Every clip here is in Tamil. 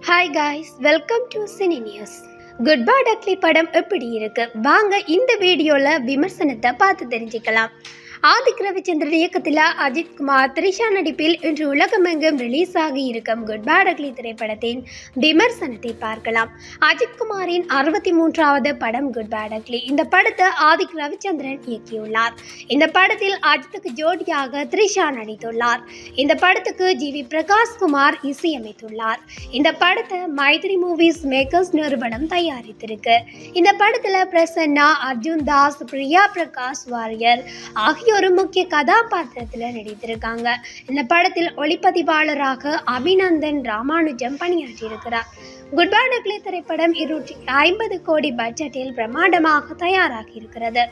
Hi guys, welcome to cine news. Good by ugly படம் எப்படி இருக்கு? வாங்க இந்த வீடியோல விமர்சனத்தை பார்த்து தெரிஞ்சுக்கலாம். ஆதிக் ரவிச்சந்திரன் இயக்கத்தில் அஜித் குமார், த்ரிஷா நடிப்பில் இன்று உலகமெங்கும் ரிலீஸ் ஆகி இருக்கும் குட் பை டக்லி திரைப்படத்தின் விமர்சனத்தை பார்க்கலாம். அஜித் குமாரின் 63வது படம் குட் பை டக்லி. இந்த படத்தை ஆதிக் ரவிச்சந்திரன் இயக்கியுள்ளார். இந்த படத்தில் அஜித்துக்கு ஜோடியாக த்ரிஷா நடித்துள்ளார். இந்த படத்துக்கு ஜிவி பிரகாஷ் குமார் இசையமைத்துள்ளார். இந்த படத்தை மைத்ரி மூவிஸ் மேக்கர்ஸ் நிறுவனம் தயாரித்திருக்கு. இந்த படத்துல பிரசன்னா, அர்ஜுன் தாஸ், பிரியா பிரகாஷ் வாரியர் ஆகியோர் முக்கிய கதாபாத்திரத்தில் நடித்திருக்காங்க. இந்த படத்தில் ஒளிப்பதிவாளராக அபிநந்தன் ராமானுஜம் பணியாற்றியிருக்கிறார். குட் பை டக்லி திரைப்படம் 250 கோடி பட்ஜெட்டில் பிரம்மாண்டமாக தயாராகி இருக்கிறது.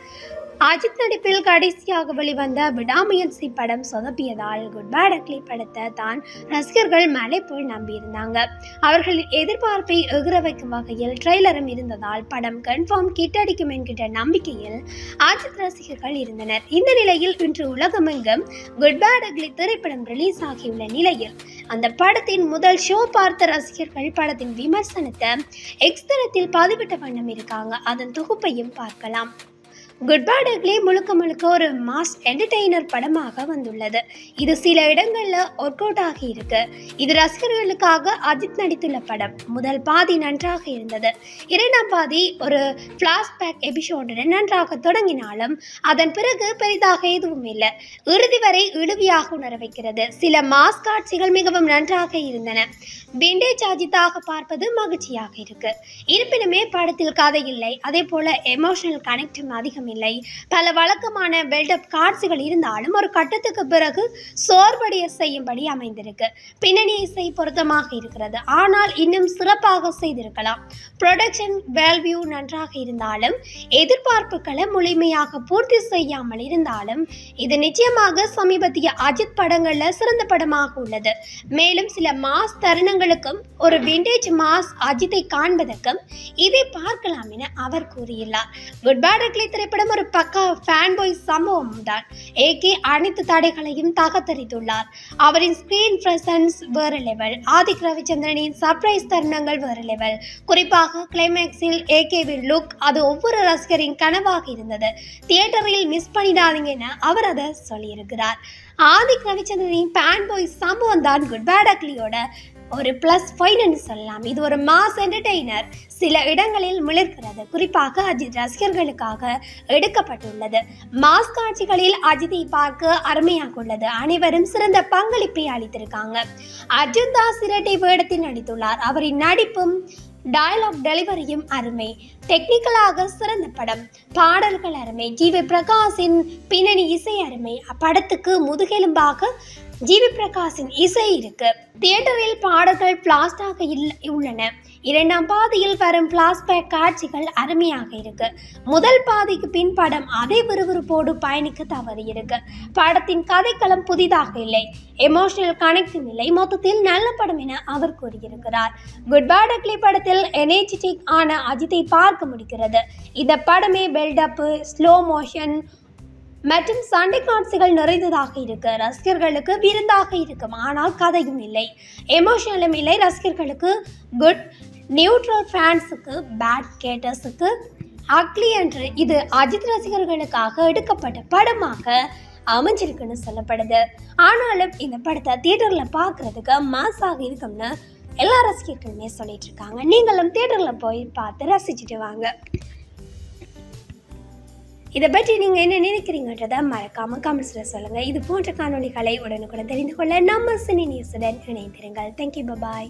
அஜித் நடிப்பில் கடைசியாக வெளிவந்த விடாமுயற்சி படம் சொதப்பியதால் குட் பை டக்லி படத்தை தான் ரசிகர்கள் மலை போல் நம்பியிருந்தாங்க. அவர்களின் எதிர்பார்ப்பை எகிர வைக்கும் வகையில் ட்ரெய்லரும் இருந்ததால் படம் கன்ஃபார்ம் கிட்டடிக்கும் என்கின்ற நம்பிக்கையில் அஜித் ரசிகர்கள் இருந்தனர். இந்த நிலையில் இன்று உலகமெங்கும் குட் பை டக்லி திரைப்படம் ரிலீஸ் ஆகியுள்ள நிலையில் அந்த படத்தின் முதல் ஷோ பார்த்த ரசிகர்கள் படத்தின் விமர்சனத்தை எக்ஸ் தளத்தில் பதிவிட்ட வண்ணம் இருக்காங்க. அதன் தொகுப்பையும் பார்க்கலாம். குட் பை டக்லி முழுக்க ஒரு மாஸ் என்டர்டெய்னர் படமாக வந்துள்ளது. இது சில இடங்கள்ல ஒர்க் அவுட் ஆகி இருக்கு. இது ரசிகர்களுக்காக அஜித் நடித்துள்ள படம். முதல் பாதி நன்றாக இருந்தது. இரண்டாம் பாதி ஒரு பிளாஷ்பேக் எபிசோடுடன் நன்றாக தொடங்கினாலும் அதன் பிறகு பெரிதாக எதுவும் இல்லை. இறுதி வரை இழுவியாக உணர வைக்கிறது. சில மாஸ் காட்சிகள் மிகவும் நன்றாக இருந்தன. விண்டேஜ் அஜித்தாக பார்ப்பது மகிழ்ச்சியாக இருக்கு. இருப்பினுமே படத்தில் கதை இல்லை. அதே போல எமோஷனல் கனெக்டும் அதிகம் இல்லை. பல வழக்கமான பில்டப் காட்சிகள் இருந்தாலும் ஒரு கட்டத்துக்கு பிறகு சோர்வடைய செய்யும்படி அமைந்திருக்கு. பின்னணி இசை பொருத்தமாக இருக்கிறது. ஆனால் இன்னும் சிறப்பாக செய்திருக்கலாம். ப்ரொடக்ஷன் வேல்யூ நன்றாக இருந்தாலும் எதிர்பார்ப்புகளை முழுமையாக பூர்த்தி செய்யாமல் இருந்தாலும் இது நிச்சயமாக சமீபத்திய அஜித் படங்கள்ல சிறந்த படமாக உள்ளது. மேலும் சில மாஸ் தருணங்களுக்கும் ஒரு விண்டேஜ் மாஸ் அஜித்தை காண்பதற்கும் இதை பார்க்கலாம் என அவர் கூறியுள்ளார். குட் பை டக்லி திரைப்படம் ஒரு பக்கா ஃபேன் பாய் சம்பவம் தான். ஏகே அனைத்து தடைகளையும் தகர்த்தெறிந்துள்ளார். அவரின் ஸ்கிரீன் பிரசன்ஸ் வேறு லெவல். ஆதிக் ரவிச்சந்திரனின் சர்ப்ரைஸ் தருணங்கள் வேறு லெவல். குறிப்பாக கிளைமேக்ஸில் ஏகேவின் லுக் அது ஒவ்வொரு ரசிகரின் கனவாக இருந்தது. தியேட்டரில் மிஸ் பண்ணிடாதீங்க என அவர் அதை சொல்லியிருக்கிறார். ஆதிக் ரவிச்சந்திரனின் ஃபேன் பாய் சம்பவம் தான் குட் பை டக்லியோட ஒரு பிளஸ் பாயிண்ட் சொல்லலாம். இது ஒரு மாஸ் என்டர்டெய்னர். சில இடங்களில் மிளர்கிறது. குறிப்பாக அஜித் ரசிகர்களுக்காக எடுக்கப்பட்டுள்ளது. மாஸ் காட்சிகளில் அஜித்தை பார்க்க அருமையாக உள்ளது. அனைவரும் சிறந்த பங்களிப்பை அளித்திருக்காங்க. அர்ஜுன் தாஸ் இரட்டை வேடத்தில் நடித்துள்ளார். அவரின் நடிப்பும் டயலாக் டெலிவரியும் அருமை. டெக்னிக்கலாக சிறந்த படம். பாடல்கள் அருமை. ஜிவி பிரகாஷின் பின்னணி இசை அருமை. அப்படத்துக்கு முதுகெலும்பாக ஜிவி பிரகாஷின் இசை இருக்கு. தியேட்டரில் பாடல்கள் பிளாஸ்டாக உள்ளன. இரண்டாம் பாதியில் வரும் பிளாஷ்பேக் காட்சிகள் அருமையாக இருக்கு. முதல் பாதிக்கு பின் படம் அதே விறுவிறுப்போடு பயணிக்க தவறி இருக்கு. படத்தின் கதைக்களம் புதிதாக இல்லை. எமோஷனல் கனெக்டும் இல்லை. மொத்தத்தில் நல்ல படம் என அவர் கூறியிருக்கிறார். குட் பை டக்லி படத்தில் எனர்ஜெட்டிக் ஆன அஜித்தை பார்க்க முடிகிறது. இந்த படமே பில்டப்பு, ஸ்லோ மோஷன் மற்றும் சண்டை காட்சிகள் நிறைந்ததாக இருக்கு. ரசிகர்களுக்கு விருந்தாக இருக்கும். ஆனால் கதையும் இல்லை, எமோஷனலும் இல்லை. ரசிகர்களுக்கு குட், நியூட்ரல், ஃபேன்ஸுக்கு பேட், கேட்டர்ஸுக்கு அக்லி என்று இது அஜித் ரசிகர்களுக்காக எடுக்கப்பட்ட படமாக அமைஞ்சிருக்குன்னு சொல்லப்படுது. ஆனாலும் இந்த படத்தை தியேட்டரில் பார்க்கறதுக்கு மாசாக இருக்கும்னு எல்லா ரசிகர்களுமே சொல்லிட்டு இருக்காங்க. நீங்களும் தியேட்டரில் போய் பார்த்து ரசிச்சுட்டு வாங்க. இதை பற்றி நீங்கள் என்ன நினைக்கிறீங்கன்றதை மறக்காமல் கமெண்ட்ஸில் சொல்லுங்கள். இது போன்ற காணொலிகளை உடனுக்குடன் தெரிந்து கொள்ள நம்ம சினி நியூஸுடன் இணைந்திருங்கள். தேங்க்யூ, பாய்.